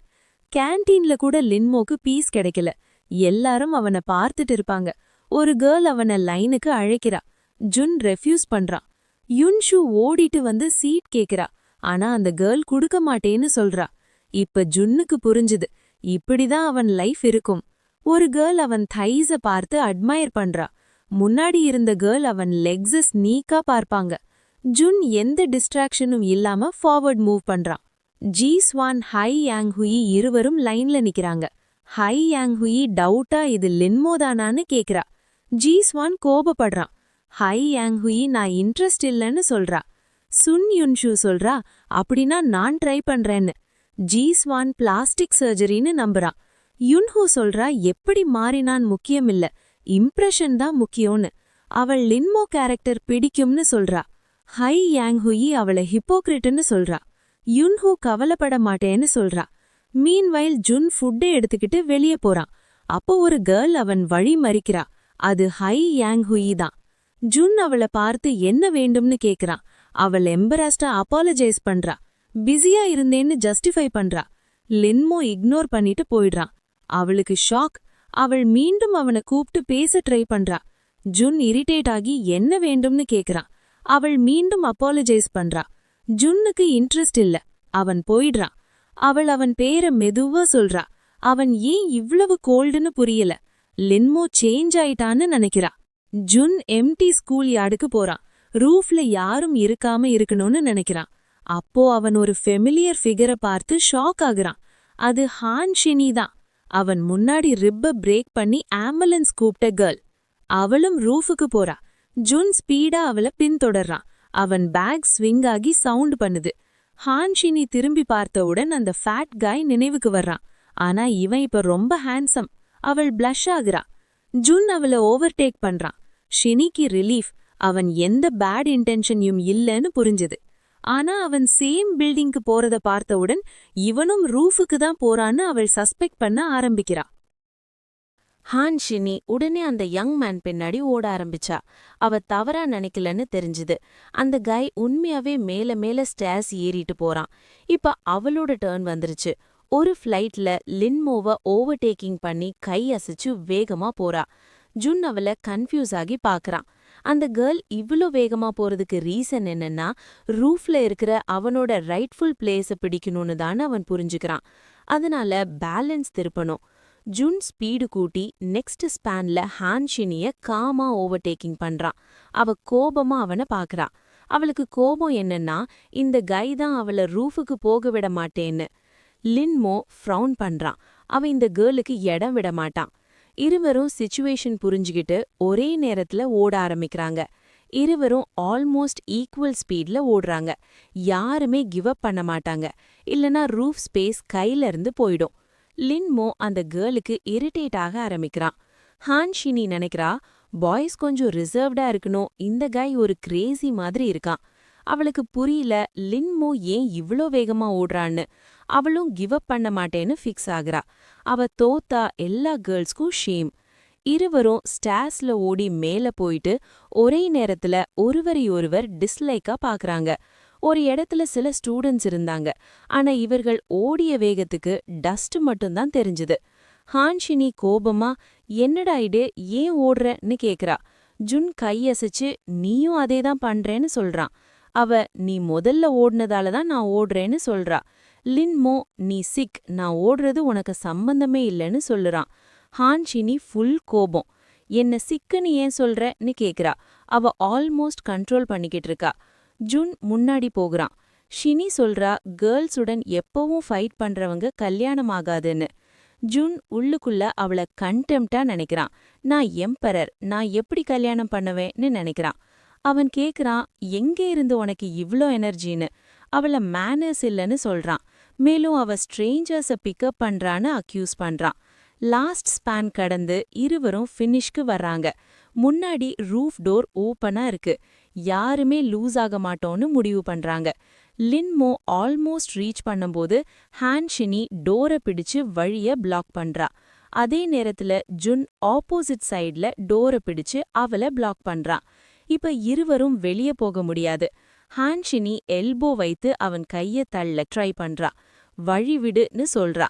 கேன்டீன்ல கூட லின்மோக்கு பீஸ் கிடைக்கல. எல்லாரும் அவனை பார்த்துட்டு இருப்பாங்க. ஒரு கேர்ள் அவனை லைனுக்கு அழைக்கிறா. ஜுன் ரெஃப்யூஸ் பண்றான். யுன்ஷு ஓடிட்டு வந்து சீட் கேக்குறா. ஆனா அந்த கேர்ள் குடுக்க மாட்டேன்னு சொல்றா. இப்ப ஜுன்னுக்கு புரிஞ்சுது, இப்படிதான் அவன் லைஃப் இருக்கும். ஒரு கேர்ள் அவன் தைஸ பார்த்து அட்மையர் பண்றா. முன்னாடி இருந்த கேர்ள் அவன் லெக்ஸ ஸ்னீக்கா பார்ப்பாங்க. ஜுன் எந்த டிஸ்ட்ராக்ஷனும் இல்லாம ஃபார்வர்ட் மூவ் பண்றான். ஜீஸ்வான் ஹை யாங் ஹுயி இருவரும் லைன்ல நிக்கிறாங்க. ஹை யாங் ஹுயி டவுட்டா இது லின்மோதானான்னு கேக்குறா. ஜீஸ்வான் கோபப்படுறான். ஹை யாங் ஹுயி நான் இன்ட்ரெஸ்ட் இல்லைன்னு சொல்றா. சுன் யுன்ஷு சொல்றா, அப்படின்னா நான் ட்ரை பண்றேன்னு. ஜீஸ்வான் பிளாஸ்டிக் சர்ஜரின்னு நம்புறான். யுன்ஹூ சொல்றா எப்படி மாறினான் முக்கியமில்ல, இம்ப்ரெஷன் தான் முக்கியம்னு. அவள் லின்மோ கேரக்டர் பிடிக்கும்னு சொல்றா. ஹை யாங் ஹுயி அவளை ஹிப்போக்ரிட்னு சொல்றா. யுன்ஹூ கவலைப்பட மாட்டேன்னு சொல்றா. மீன்வைல் ஜுன் ஃபுட்டை எடுத்துக்கிட்டு வெளியே போறான். அப்போ ஒரு கேர்ள் அவன் வழி மறிக்கிறா. அது ஹை யாங் ஹுயி தான். ஜுன் அவளை பார்த்து என்ன வேண்டும்னு கேக்குறான். அவள் எம்பராஸ்டா அப்பாலஜைஸ் பண்றா. பிஸியா இருந்தேன்னு ஜஸ்டிஃபை பண்றா. லின்மோ இக்னோர் பண்ணிட்டு போயிடுறான். அவளுக்கு ஷாக். அவள் மீண்டும் அவனை கூப்பிட்டு பேச ட்ரை பண்றா. ஜுன் இரிட்டேட் ஆகி என்ன வேண்டும்னு கேக்குறான். அவள் மீண்டும் அப்பாலஜைஸ் பண்றா. ஜுன்னுக்கு இன்ட்ரெஸ்ட் இல்ல. அவன் போயிடுறான். அவன் பேரை மெதுவா சொல்றா. அவன் ஏன் இவ்வளவு கோல்டுன்னு புரியல. லின்மோ சேஞ்ச் ஆயிட்டான்னு நினைக்கிறா. ஜுன் எம்டி ஸ்கூல் யார்டுக்கு போறான். ரூஃப்ல யாரும் இருக்காம இருக்கணும்னு நினைக்கிறான். அப்போ அவன் ஒரு ஃபெமிலியர் ஃபிகரை பார்த்து ஷாக் ஆகுறான். அது ஹான் ஷினி தான். அவன் முன்னாடி ரிப்ப பிரேக் பண்ணி ஆம்புலன்ஸ் கூப்பிட்ட கேர்ள். அவளும் ரூஃபுக்கு போறா. ஜுன் ஸ்பீடா அவளை பின்தொடர்றான். அவன் பேக் ஸ்விங் ஆகி சவுண்ட் பண்ணுது. ஹான் ஷினி திரும்பி பார்த்தவுடன் அந்த ஃபேட் காய் நினைவுக்கு வர்றான். ஆனா இவன் இப்ப ரொம்ப ஹேண்ட்ஸம். அவள் பிளஷ் ஆகுறா. ஜுன் அவளை ஓவர்டேக் பண்றான். ஷினிக்கு ரிலீஃப். அவன் எந்த பேட் இன்டென்ஷனையும் இல்லைன்னு புரிஞ்சுது. ஆனா அவன் சேம் பில்டிங்க்கு போறத பார்த்தவுடன் இவனும் ரூஃபுக்கு தான் போறான்னு அவள் சஸ்பெக்ட் பண்ண ஆரம்பிக்கிறா. ஹான் ஷினி உடனே அந்த யங் மேன் பின்னாடி ஓட ஆரம்பிச்சா. அவ தவறா நினைக்கலன்னு தெரிஞ்சுது. அந்த கை உண்மையாவே மேல மேல ஸ்டேர்ஸ் ஏறிட்டு போறான். இப்ப அவளோட டர்ன் வந்துருச்சு. ஒரு ஃப்ளைட்ல லின்மோவ ஓவர்டேக்கிங் பண்ணி கை அசைச்சு வேகமா போறா. ஜுன் அவளை கன்ஃபியூஸ் ஆகி பாக்குறான். அந்த கேர்ள் இவ்ளோ வேகமா போறதுக்கு ரீசன் என்னன்னா, ரூஃப்ல இருக்கிற அவனோட ரைட்ஃபுல் பிளேஸ பிடிக்கணும்னு தானே அவன் புரிஞ்சுக்கிறான். அதனால பேலன்ஸ் திருப்பணும். ஜுன் ஸ்பீடு கூட்டி நெக்ஸ்ட் ஸ்பேன்ல ஹான் ஷினிய காமா ஓவர்டேக்கிங் பண்றான். அவ கோபமா அவனை பாக்குறா. அவளுக்கு கோபம் என்னன்னா, இந்த கை தான் அவளை ரூஃபுக்கு போக விட மாட்டேன்னு. லின்மோ ஃப்ரவுன் பண்றான். அவன் இந்த கேர்ளுக்கு இடம் விட மாட்டான். இருவரும் சிச்சுவேஷன் புரிஞ்சுகிட்டு ஒரே நேரத்துல ஓட ஆரம்பிக்கிறாங்க. இருவரும் ஆல்மோஸ்ட் ஈக்குவல் ஸ்பீட்ல ஓடுறாங்க. யாருமே கிவ் அப் பண்ண மாட்டாங்க. இல்லனா ரூஃப் ஸ்பேஸ் கையில இருந்து போயிடும். லின்மோ அந்த கேர்ளுக்கு இரிட்டேட் ஆக ஆரம்பிக்கிறான். ஹான் ஷினி நினைக்கிறா, பாய்ஸ் கொஞ்சம் ரிசர்வ்டா இருக்கணும், இந்த கை ஒரு கிரேசி மாதிரி இருக்கான். அவளுக்கு புரியல லின்மோ ஏன் இவ்ளோ வேகமா ஓடுறான்னு. அவளும் கிவ் அப் பண்ண மாட்டேன்னு ஃபிக்ஸ் ஆகுறா. அவ தோத்தா எல்லா கேர்ள்ஸ்க்கும் ஷேம். இருவரும் ஸ்டேர்ஸ்ல ஓடி மேல போயிட்டு ஒரே நேரத்துல ஒருவரையொருவர் டிஸ்லைக்கா பாக்குறாங்க. ஒரு இடத்துல சில ஸ்டூடெண்ட்ஸ் இருந்தாங்க. ஆனா இவர்கள் ஓடிய வேகத்துக்கு டஸ்ட் மட்டும்தான் தெரிஞ்சுது. ஹான் ஷினி கோபமா, என்னடா இது, ஏன் ஓடுறன்னு கேக்குறா. ஜுன் கையசைச்சு நீயும் அதேதான் பண்றேன்னு சொல்றான். அவ நீ முதல்ல ஓடுனதால தான் நான் ஓடுறேன்னு சொல்றா. லின்மோ நீ சிக், நான் ஓடுறது உனக்கு சம்பந்தமே இல்லைன்னு சொல்லுறான். ஹான் ஷினி ஃபுல் கோபம். என்ன சிக்குன்னு ஏன் சொல்றன்னு கேக்குறா. அவ ஆல்மோஸ்ட் கண்ட்ரோல் பண்ணிக்கிட்டு இருக்கா. ஜுன் முன்னாடி போகிறான். ஷினி சொல்றா, கேர்ள்ஸுடன் எப்பவும் ஃபைட் பண்றவங்க கல்யாணம் ஆகாதுன்னு. ஜுன் உள்ளுக்குள்ள அவளை கண்டெம்ப்டா நினைக்கிறான். நான் எம்பரர், நான் எப்படி கல்யாணம் பண்ணுவேன்னு நினைக்கிறான். அவன் கேக்குறான், எங்கே இருந்து உனக்கு இவ்ளோ எனர்ஜின்னு. அவள மேனர்ஸ் இல்லைன்னு சொல்றான். மேலும் அவ ஸ்ட்ரேஞ்சர்ஸ பிக்கப் பண்றான்னு அக்யூஸ் பண்றான். லாஸ்ட் ஸ்பேன் கடந்து இருவரும் ஃபினிஷ்க்கு வர்றாங்க. முன்னாடி ரூஃப் டோர் ஓப்பனா இருக்கு. யாருமே லூஸ் ஆக மாட்டோன்னு முடிவு பண்றாங்க. லின்மோ ஆல்மோஸ்ட் ரீச் பண்ணும்போது ஹான் ஷினி டோரை பிடிச்சு வழிய பிளாக் பண்றா. அதே நேரத்துல ஜுன் ஆப்போசிட் சைட்ல டோரை பிடிச்சு அவளை பிளாக் பண்றான். இப்ப இருவரும் வெளியே போக முடியாது. ஹான் ஷினி எல்போ வைத்து அவன் கைய தள்ள ட்ரை பண்றா. வழி விடுன்னு சொல்றா.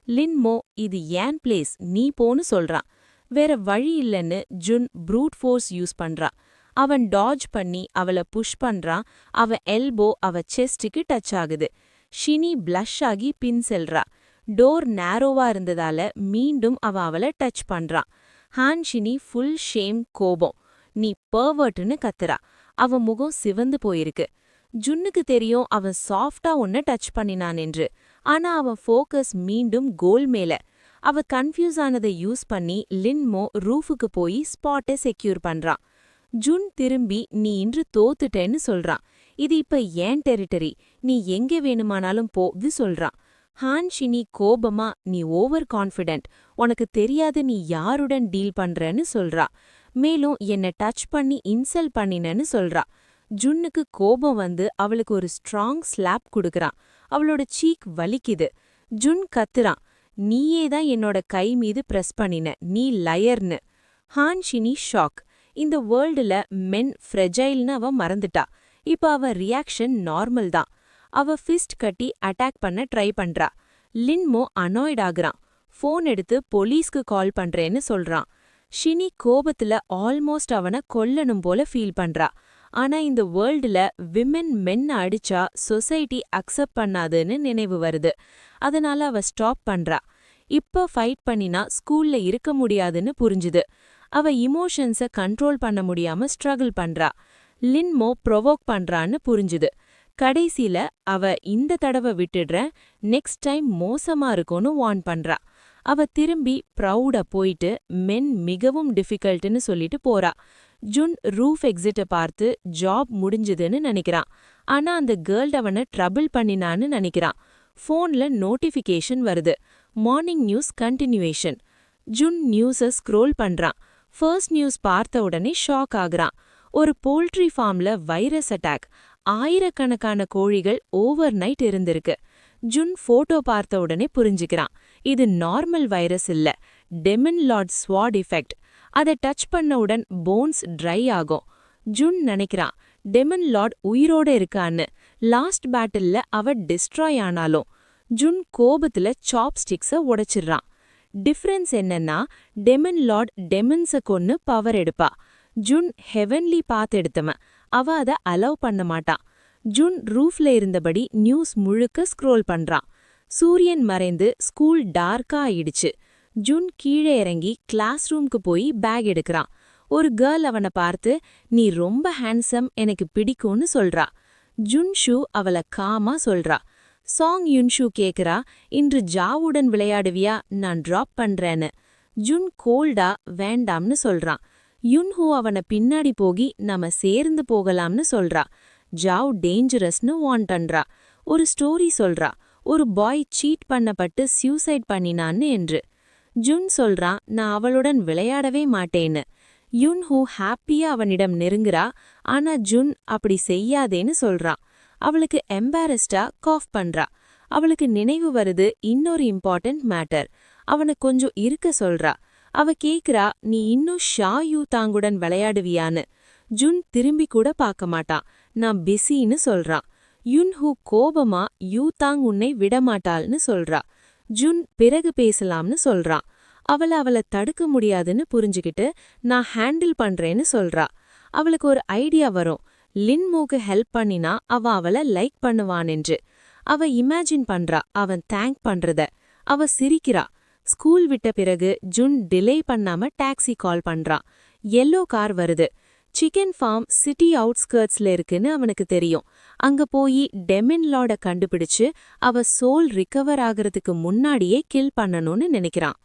லின்மோ இது ஏன் பிளேஸ், நீ போன்னு சொல்றான். வேற வழி இல்லைன்னு ஜுன் ப்ரூட் ஃபோர்ஸ் யூஸ் பண்றா. அவன் டாஜ் பண்ணி அவளை புஷ் பண்றான். அவ எல்போ அவ செஸ்டுக்கு டச் ஆகுது. ஷினி பிளஷ் ஆகி பின் செல்றா. டோர் நேரோவா இருந்ததால மீண்டும் அவளை டச் பண்றான். ஹான் ஷினி ஃபுல் ஷேம், கோபம். நீ பர்வர்ட்னு கத்துறா. அவன் முகம் சிவந்து போயிருக்கு. ஜுன்னுக்கு தெரியும் அவன் சாஃப்டா உன்னை டச் பண்ணினான் என்று. ஆனா அவன் ஃபோக்கஸ் மீண்டும் கோல் மேல. அவ கன்ஃபியூஸ் ஆனதை யூஸ் பண்ணி லின்மோ ரூஃபுக்கு போய் ஸ்பாட்டை செக்யூர் பண்றான். ஜுன் திரும்பி நீ இன்று தோத்துட்டேன்னு சொல்றான். இது இப்ப ஏன் டெரிட்டரி, நீ எங்கே வேணுமானாலும் போது சொல்றான். ஹான் ஷினி கோபமா, நீ ஓவர் கான்ஃபிடென்ட், உனக்கு தெரியாது நீ யாருடன் டீல் பண்றன்னு சொல்றா. மேலும் என்ன டச் பண்ணி இன்சல்ட் பண்ணினன்னு சொல்றா. ஜுன்னுக்கு கோபம் வந்து அவளுக்கு ஒரு ஸ்ட்ராங் ஸ்லாப் கொடுக்கறான். அவளோட சீக் வலிக்குது. ஜுன் கத்துறான், நீயே தான் என்னோட கை மீது பிரஸ் பண்ணின, நீ லயர்னு. ஹான் ஷினி ஷாக். இந்த வேர்ல்டுல மென் ஃப்ரெஜைல்னு அவ மறந்துட்டா. இப்ப அவ ரியாக்ஷன் நார்மல் தான். அவ ஃபிஸ்ட் கட்டி அட்டாக் பண்ண ட்ரை பண்றா. லின்மோ அனாய்ட் ஆகுறான். ஃபோன் எடுத்து போலீஸ்க்கு கால் பண்றேன்னு சொல்றான். ஷினி கோபத்துல ஆல்மோஸ்ட் அவனை கொல்லணும் போல ஃபீல் பண்றா. ஆனா இந்த வேர்ல்டுல விமென் மென்ன அடிச்சா சொசைட்டி அக்செப்ட் பண்ணாதுன்னு நினைவு வருது. அதனால அவ ஸ்டாப் பண்றா. இப்ப ஃபைட் பண்ணினா ஸ்கூல்ல இருக்க முடியாதுன்னு புரிஞ்சுது. அவ இமோஷன்ஸ கண்ட்ரோல் பண்ண முடியாம ஸ்ட்ரகிள் பண்றா. லின்மோ ப்ரொவோக் பண்றான்னு புரிஞ்சுது. கடைசில அவ இந்த தடவை விட்டுடுறேன், நெக்ஸ்ட் டைம் மோசமா இருக்கும்னு வார்ன் பண்றா. அவ திரும்பி ப்ரௌடா போயிட்டு மென் மிகவும் டிஃபிகல்ட்னு சொல்லிட்டு போறா. ஜுன் ரூஃப் எக்ஸிட்ட பார்த்து ஜாப் முடிஞ்சுதுன்னு நினைக்கிறான். ஆனா அந்த கேர்ள் அவனை ட்ரபிள் பண்ணினான்னு நினைக்கிறான். ஃபோன்ல நோட்டிஃபிகேஷன் வருது. Morning news continuation. ஜுன் நியூஸை ஸ்க்ரோல் பண்றான். ஃபர்ஸ்ட் நியூஸ் பார்த்த உடனே ஷாக் ஆகுறான். ஒரு போல்ட்ரி ஃபார்ம்ல வைரஸ் அட்டாக். ஆயிரக்கணக்கான கோழிகள் ஓவர் நைட் இருந்திருக்கு. ஜுன் போட்டோ பார்த்த உடனே புரிஞ்சுக்கிறான். இது நார்மல் வைரஸ் இல்ல, டெமன் லார்ட் ஸ்வாட் எஃபெக்ட். அதை டச் பண்ணவுடன் போன்ஸ் ட்ரை ஆகும். ஜுன் நினைக்கிறான், டெமன் லார்ட் உயிரோட இருக்கான்னு. லாஸ்ட் பேட்டில்ல அவ டிஸ்ட்ராய் ஆனாலும். ஜுன் கோபத்துல சாப்ஸ்டிக்ஸ உடைச்சிடுறான். டிஃபரன்ஸ் என்னன்னா, டெமன் லார்ட் டெமன்ஸ கொன்னு பவர் எடுப்பா. ஜுன் ஹெவன்லி பாத் எடுத்தவன். அவ அதை அலோவ் பண்ண மாட்டான். ஜுன் ரூஃப்ல இருந்தபடி நியூஸ் முழுக்க ஸ்க்ரோல் பண்றான். சூரியன் மறைந்து ஸ்கூல் டார்க்கா ஆயிடுச்சு. ஜுன் கீழே இறங்கி கிளாஸ் ரூம்க்கு போய் பேக் எடுக்கிறான். ஒரு கேர்ள் அவனை பார்த்து, நீ ரொம்ப ஹேண்ட்ஸம், எனக்கு பிடிக்கும்னு சொல்றா. ஜுன்ஷு அவளை காமா சொல்றா. சாங் யுன்ஷு கேக்குறா, இன்று ஜாவுடன் விளையாடுவியா, நான் டிராப் பண்றேன்னு. ஜுன் கோல்டா வேண்டாம்னு சொல்றான். யுன்ஹூ அவனை பின்னாடி போகி நம்ம சேர்ந்து போகலாம்னு சொல்றா. ஜாவ் டேஞ்சரஸ்னு வார்ன் பண்றா. ஒரு ஸ்டோரி சொல்றா, ஒரு பாய் சீட் பண்ணப்பட்டு சூசைட் பண்ணினான்னு என்று. ஜுன் சொல்றான், நான் அவளுடன் விளையாடவே மாட்டேன்னு. யுன்ஹூ ஹாப்பியா அவனிடம் நெருங்குறா. ஆனா ஜுன் அப்படி செய்யாதேன்னு சொல்றான். அவளுக்கு எம்பாரஸ்டா காஃப் பண்றா. அவளுக்கு நினைவு வருது இன்னொரு இம்பார்ட்டன்ட் மேட்டர். அவனை கொஞ்சம் இருக்க சொல்றா. அவ கேக்குறா, நீ இன்னும் ஷா யூ தாங்குடன் விளையாடுவியான்னு. ஜுன் திரும்பி கூட பார்க்க மாட்டான். நான் பிஸின்னு சொல்றான். யுன்ஹூ கோபமா யூதாங் உன்னை விடமாட்டாள்னு சொல்றா. ஜுன் பிறகு பேசலாம்னு சொல்றான். அவளை தடுக்க முடியாதுன்னு புரிஞ்சுக்கிட்டு நான் ஹேண்டில் பண்றேன்னு சொல்றா. அவளுக்கு ஒரு ஐடியா வரும். லின்மோக்கு ஹெல்ப் பண்ணினா அவளை லைக் பண்ணுவானென்று. அவ இமேஜின் பண்றா அவன் தேங்க் பண்றத. அவ சிரிக்கிறா. ஸ்கூல் விட்ட பிறகு ஜுன் டிலே பண்ணாம டாக்ஸி கால் பண்றான். எல்லோ கார் வருது. சிக்கன் ஃபார்ம் சிட்டி அவுட்ஸ்கர்ட்ஸ்ல இருக்குன்னு அவனுக்கு தெரியும். அங்க போய் டெமன் லார்ட கண்டுபிடிச்சு அவ சோல் ரிகவர் ஆகிறதுக்கு முன்னாடியே கில் பண்ணணும்னு நினைக்கிறான்.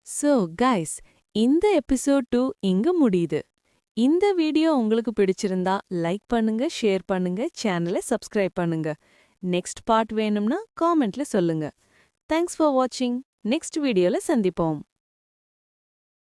சோ கைஸ், இந்த எபிசோட் 2 இங்க முடியுது. இந்த வீடியோ உங்களுக்கு பிடிச்சிருந்தா லைக் பண்ணுங்க, ஷேர் பண்ணுங்க, சேனலை சப்ஸ்கிரைப் பண்ணுங்க. நெக்ஸ்ட் பார்ட் வேணும்னா காமெண்ட்ல சொல்லுங்க. தேங்க்ஸ் ஃபார் வாட்சிங். நெக்ஸ்ட் வீடியோல சந்திப்போம்.